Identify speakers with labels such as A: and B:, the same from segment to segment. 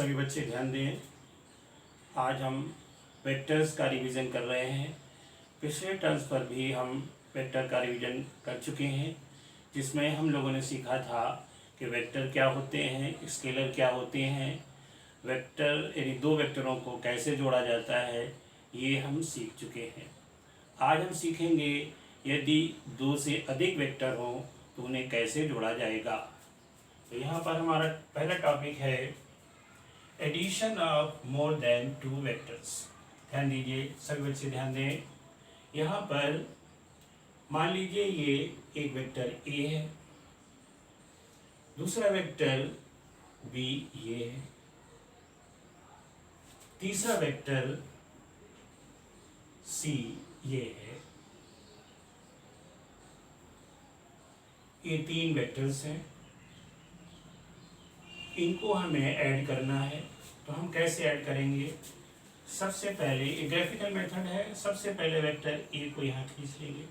A: सभी बच्चे ध्यान दें। आज हम वेक्टर्स का रिवीजन कर रहे हैं। पिछले टर्म्स पर भी हम वेक्टर का रिवीजन कर चुके हैं, जिसमें हम लोगों ने सीखा था कि वेक्टर क्या होते हैं, स्केलर क्या होते हैं, वेक्टर यानी दो वेक्टरों को कैसे जोड़ा जाता है, ये हम सीख चुके हैं। आज हम सीखेंगे यदि दो से अधिक वेक्टर हों तो उन्हें कैसे जोड़ा जाएगा। तो यहाँ पर हमारा पहला टॉपिक है addition of more than two vectors. ध्यान दीजिए, सभी बच्चे ध्यान दें। यहाँ पर मान लीजिए ये एक वेक्टर ए है, दूसरा वेक्टर बी ये है, तीसरा वेक्टर सी ये है। ये तीन वेक्टर्स हैं, इनको हमें ऐड करना है। तो हम कैसे ऐड करेंगे? सबसे पहले ये ग्राफिकल मेथड है। सबसे पहले वेक्टर ए को यहाँ खींच लेंगे,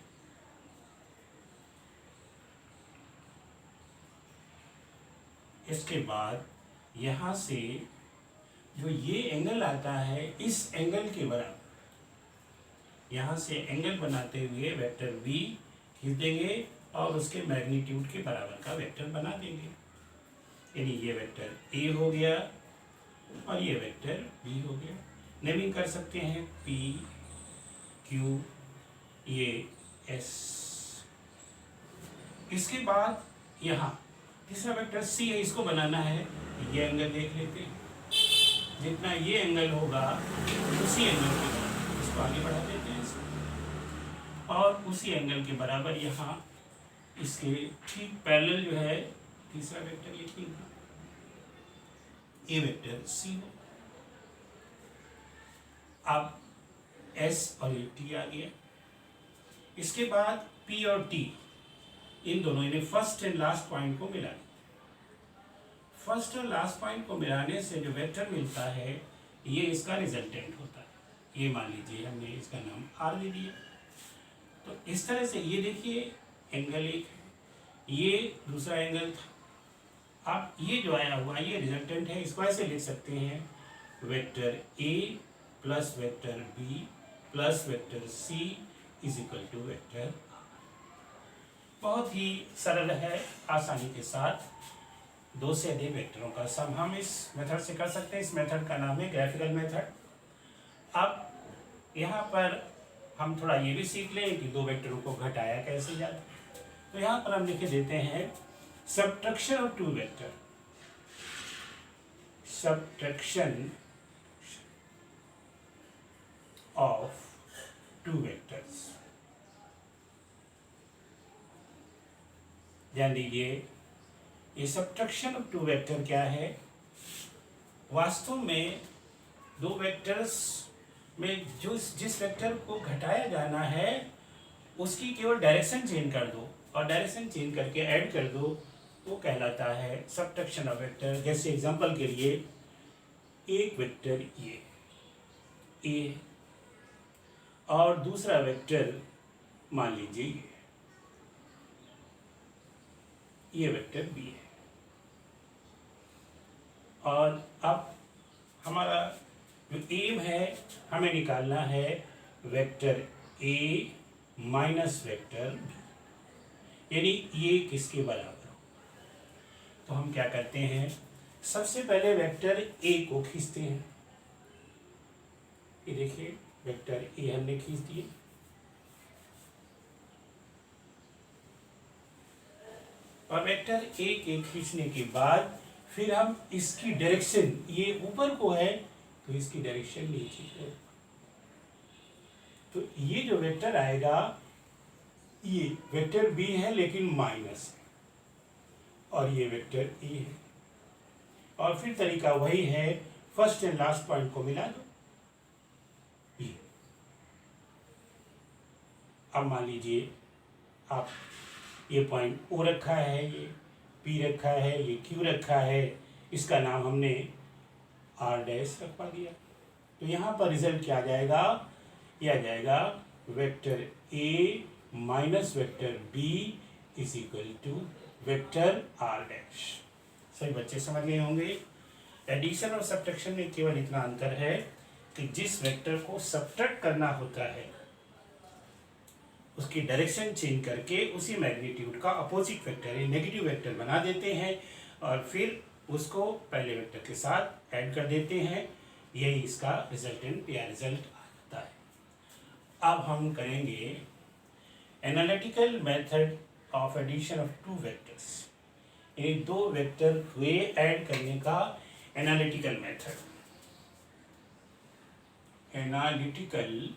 A: इसके बाद यहाँ से जो ये एंगल आता है इस एंगल के बराबर यहाँ से एंगल बनाते हुए वेक्टर बी खींच देंगे और उसके मैग्नीट्यूड के बराबर का वेक्टर बना देंगे। यानी ये वेक्टर ए हो गया और ये वेक्टर बी हो गया। नेमिंग कर सकते हैं पी क्यू, ये एस। इसके बाद यहाँ तीसरा वेक्टर सी है, इसको बनाना है। ये एंगल देख लेते हैं, जितना ये एंगल होगा उसी एंगल के बराबर इसको आगे बढ़ा देते हैं और उसी एंगल के बराबर यहाँ इसके ठीक पैरेलल जो है तीसरा वेक्टर लिखेंगे, ये वेक्टर सी हो। अब एस और ये टी आ गया। इसके बाद पी और टी, इन दोनों यानी फर्स्ट एंड लास्ट पॉइंट को मिलाएं। फर्स्ट और लास्ट पॉइंट को मिलाने से जो वेक्टर मिलता है ये इसका रिजल्टेंट होता है। ये मान लीजिए हमने इसका नाम आर दे दिया। तो इस तरह से ये देखिए एंगल एक है, ये दूसरा एंगल था। अब ये जो आया हुआ ये रिजल्टेंट है। इसको ऐसे लिख सकते हैं vector A plus vector B plus vector C is equal to vector R. बहुत ही सरल है, आसानी के साथ दो से अधिक वेक्टरों का सम हम इस मेथड से कर सकते हैं। इस मेथड का नाम है ग्राफिकल मेथड। अब यहाँ पर हम थोड़ा ये भी सीख लें कि दो वेक्टरों को घटाया कैसे जाता। तो यहाँ पर हम लिखे देते हैं subtraction of two vector. Subtraction of two vectors. ध्यान दीजिए, ये सबट्रैक्शन ऑफ टू वेक्टर क्या है? वास्तव में दो वेक्टर्स में जो जिस वेक्टर को घटाया जाना है उसकी केवल डायरेक्शन चेंज कर दो और डायरेक्शन चेंज करके ऐड कर दो, वो कहलाता है सबट्रैक्शन ऑफ वेक्टर। जैसे एग्जांपल के लिए एक वेक्टर ये ए और दूसरा वेक्टर मान लीजिए ये वेक्टर बी है। और अब हमारा जो एम है हमें निकालना है vector A minus vector B, यानी ये किसके बराबर हो। तो हम क्या करते हैं, सबसे पहले वेक्टर ए को खींचते हैं। ये देखिए वेक्टर ए हमने खींच दिए। और वेक्टर ए के खींचने के बाद फिर हम इसकी डायरेक्शन, ये ऊपर को है तो इसकी डायरेक्शन नीचे है। तो ये जो वेक्टर आएगा ये वेक्टर बी है लेकिन माइनस है, और ये वेक्टर ए है। और फिर तरीका वही है, फर्स्ट एंड लास्ट पॉइंट को मिला दो। ये अब मान लीजिए आप ये पॉइंट ओ रखा है, ये पी रखा है, ये क्यू रखा है, इसका नाम हमने आर डैश रखवा दिया। तो यहाँ पर रिजल्ट क्या आ जाएगा? ये आ जाएगा vector A minus vector B is equal to vector R dash. सभी बच्चे समझ गए होंगे। एडिशन और सब्ट्रैक्शन में केवल इतना अंतर है कि जिस वेक्टर को सब्ट्रैक्ट करना होता है उसकी डायरेक्शन चेंज करके उसी मैग्नीट्यूड का अपोजिट वेक्टर या नेगेटिव वेक्टर बना देते हैं और फिर उसको पहले वेक्टर के साथ ऐड कर देते हैं। यही इसका रिजल्टेंट या रिजल्ट आता है। अब हम करेंगे analytical method of addition of two vectors, ये दो वेक्टर हुए ऐड करने का analytical method. Analytical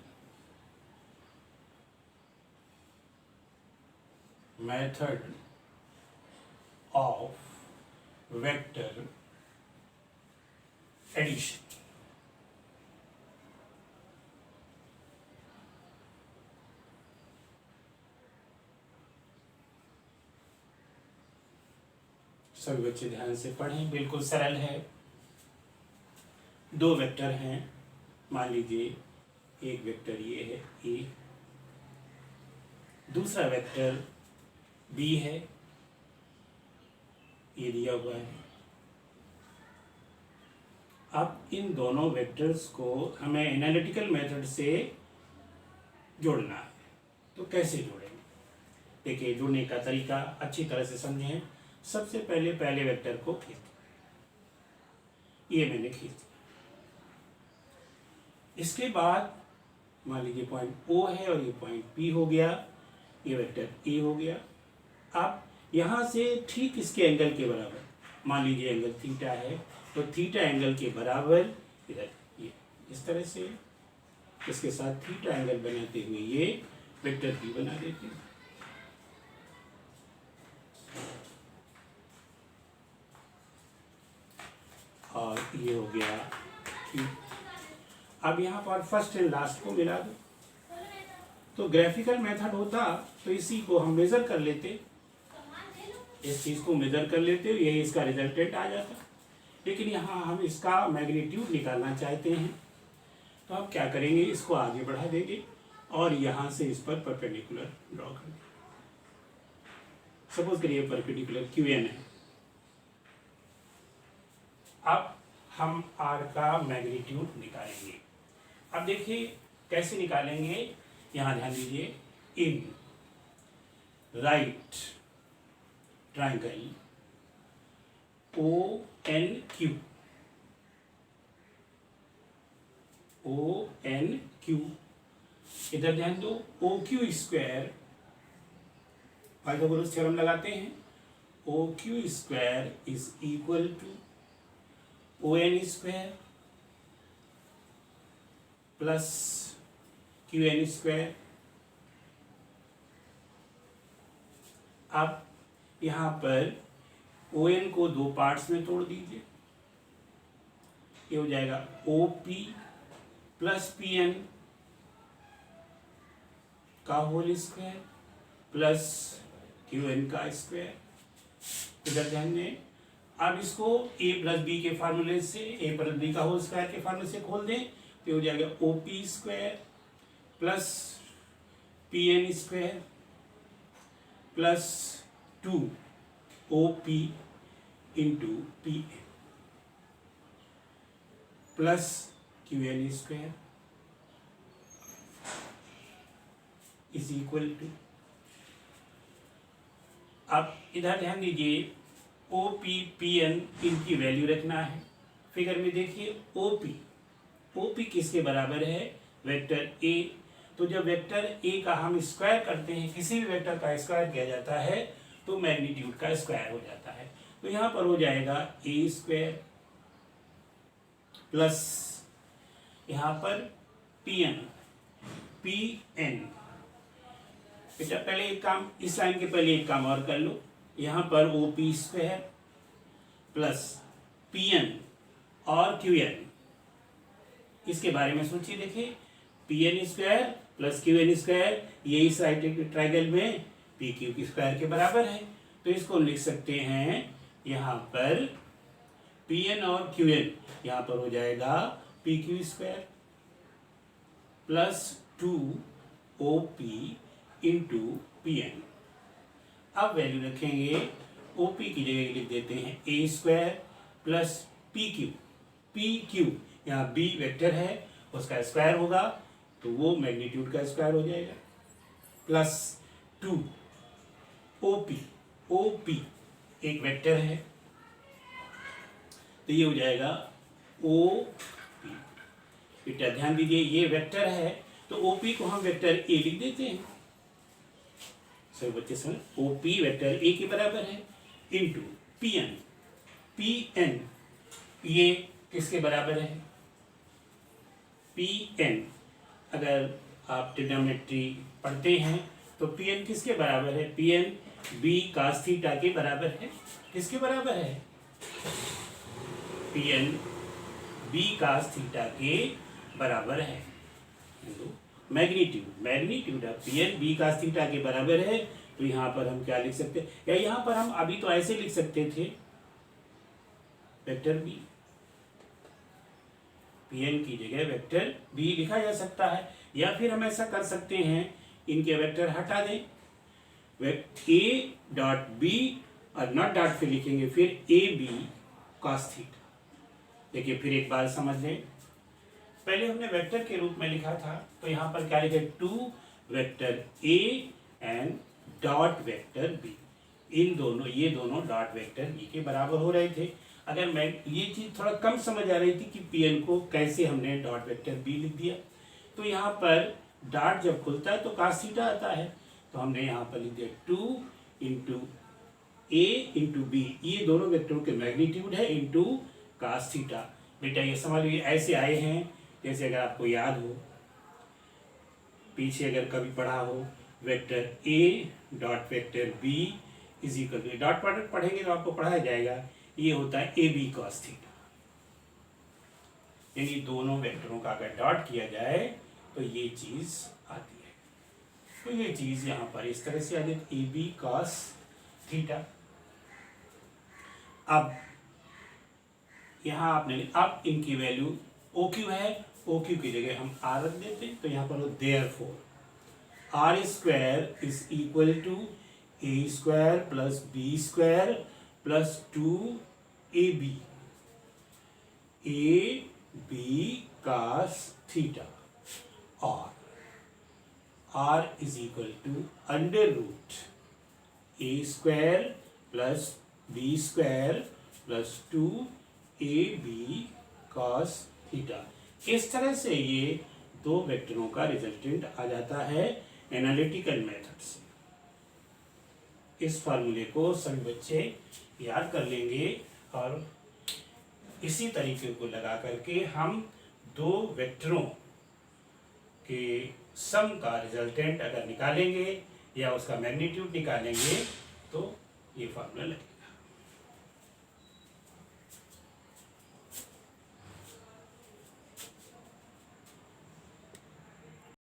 A: method of vector addition. सभी बच्चे ध्यान से पढ़ें, बिल्कुल सरल है। दो वेक्टर हैं, मान लीजिए एक वेक्टर ये है ए, दूसरा वेक्टर बी है, ये दिया हुआ है। अब इन दोनों वेक्टर्स को हमें एनालिटिकल मेथड से जोड़ना है। तो कैसे जोड़ेंगे? देखिए, जोड़ने का तरीका अच्छी तरह से समझें। सबसे पहले वेक्टर को खींच दिया, ये मैंने खींच दिया। इसके बाद मान लीजिए पॉइंट ओ है और ये पॉइंट पी हो गया, ये वेक्टर ए हो गया। अब यहाँ से ठीक इसके एंगल के बराबर, मान लीजिए एंगल थीटा है, तो थीटा एंगल के बराबर इधर ये इस तरह से इसके साथ थीटा एंगल बनाते हुए ये वेक्टर बी बना देते हैं। और ये हो गया क्यू। अब यहाँ पर फर्स्ट एंड लास्ट को मिला दो। तो ग्राफिकल मेथड होता तो इसी को हम मेजर कर लेते, इस चीज को मेजर कर लेते, यही इसका रिजल्टेंट आ जाता। लेकिन यहाँ हम इसका मैग्नीट्यूड निकालना चाहते हैं, तो हम क्या करेंगे, इसको आगे बढ़ा देंगे और यहाँ से इस पर परपेंडिकुलर ड्रॉ कर देंगे। सपोज करिए परपेंडिकुलर क्यू एन है। अब हम आर का मैग्नीट्यूड निकालेंगे। अब देखिए कैसे निकालेंगे, यहां ध्यान दीजिए। In right triangle O N Q, O N Q, इधर ध्यान दो, O Q square, Pythagoras theorem लगाते हैं। O Q square is equal to O N square plus Q N square. अब यहां पर ओ एन को दो पार्ट्स में तोड़ दीजिए, ये हो जाएगा O P plus P N का whole square plus Q N का स्क्वायर। इधर ध्यान दें। अब इसको a प्लस बी के फार्मूले से, a प्लस बी का होल स्क्वायर के फार्मूले से खोल दें, तो हो जाएगा O P square plus P N square plus 2 O P into P N plus Q N square is equal to. अब इधर ध्यान दीजिए, ओ पी पी एन इनकी वैल्यू रखना है। फिगर में देखिए ओ पी किसके बराबर है, वेक्टर ए। तो जब वेक्टर ए का हम स्क्वायर करते हैं, किसी भी वेक्टर का स्क्वायर किया जाता है तो मैग्नीट्यूड का स्क्वायर हो जाता है। तो यहाँ पर हो जाएगा ए स्क्वायर प्लस यहाँ पर पी एन बेटा पहले एक काम, इस लाइन के पहले एक काम और कर लो। यहाँ पर O P square plus P N और क्यू एन, इसके बारे में सोचिए। देखिए P N square plus Q N square, ये इस राइट ट्राइंगल में पी क्यू की स्क्वायर के बराबर है। तो इसको लिख सकते हैं यहाँ पर पी एन और क्यू एन, यहाँ पर हो जाएगा P Q square plus 2 O P into P N. अब वैल्यू रखेंगे, ओ पी की जगह लिख देते हैं A square plus P Q P Q, यहाँ बी वेक्टर है उसका स्क्वायर होगा तो वो मैग्नीट्यूड का स्क्वायर हो जाएगा, प्लस 2 ओपी, ओपी एक वेक्टर है तो ये हो जाएगा ओ पी। बेटा ध्यान दीजिए ये वेक्टर है तो ओपी को हम वेक्टर ए लिख देते हैं। सभी बच्चे समझ, ओपी वेक्टर ए के बराबर है into P N, P N ये किसके बराबर है, पी एन अगर आप ट्रिग्नोमेट्री पढ़ते हैं तो पी एन किसके बराबर है, P N B cos theta के बराबर है। किसके बराबर है, P N B cos theta के बराबर है। Magnitude, magnitude of P N B cos theta के बराबर है तो यहाँ पर हम क्या लिख सकते हैं, या यहाँ पर हम अभी तो ऐसे लिख सकते थे वेक्टर बी, पी एन की जगह वेक्टर बी लिखा जा सकता है, या फिर हम ऐसा कर सकते हैं इनके वेक्टर हटा दें, ए डॉट बी और नॉट डॉट फिर लिखेंगे फिर ए बी कॉस थीटा। देखिए फिर एक बार समझ लें, पहले हमने वेक्टर के रूप में लिखा था तो यहाँ पर क्या लिखे, 2 vector A and dot vector B, इन दोनों ये दोनों डॉट वेक्टर बी के बराबर हो रहे थे। अगर मैं ये चीज़ थोड़ा कम समझ आ रही थी कि पी एन को कैसे हमने डॉट वेक्टर बी लिख दिया, तो यहाँ पर डॉट जब खुलता है तो कास थीटा आता है तो हमने यहाँ पर लिख दिया 2 इंटू ए इंटू बी, ये दोनों वेक्टरों के मैग्नीट्यूड है इंटू कास थीटा। बेटा ये समझ लीजिए ऐसे आए हैं जैसे अगर आपको याद हो पीछे अगर कभी पढ़ा हो vector A dot vector B is equal to, dot product पढ़ेंगे तो आपको पढ़ाया जाएगा, ये होता है ए बी कॉस थीटा, यानी दोनों वेक्टरों का अगर डॉट किया जाए तो ये चीज आती है। तो ये चीज यहाँ पर इस तरह से आ जाती है ए बी कॉस थीटा। अब यहाँ आपने अब इनकी वैल्यू ओ क्यू है, ओ क्यू की जगह हम आर रख देते हैं तो यहाँ पर therefore R square is equal to A square plus B square plus 2 A B cos theta, और R is equal to under root A square plus B square plus 2 A B cos theta. इस तरह से ये दो वेक्टरों का resultant आ जाता है analytical method से। इस फार्मूले को सभी बच्चे याद कर लेंगे और इसी तरीके को लगा करके हम दो वेक्टरों के सम का रिजल्टेंट अगर निकालेंगे या उसका मैग्नीट्यूड निकालेंगे तो ये फार्मूला लगेगा।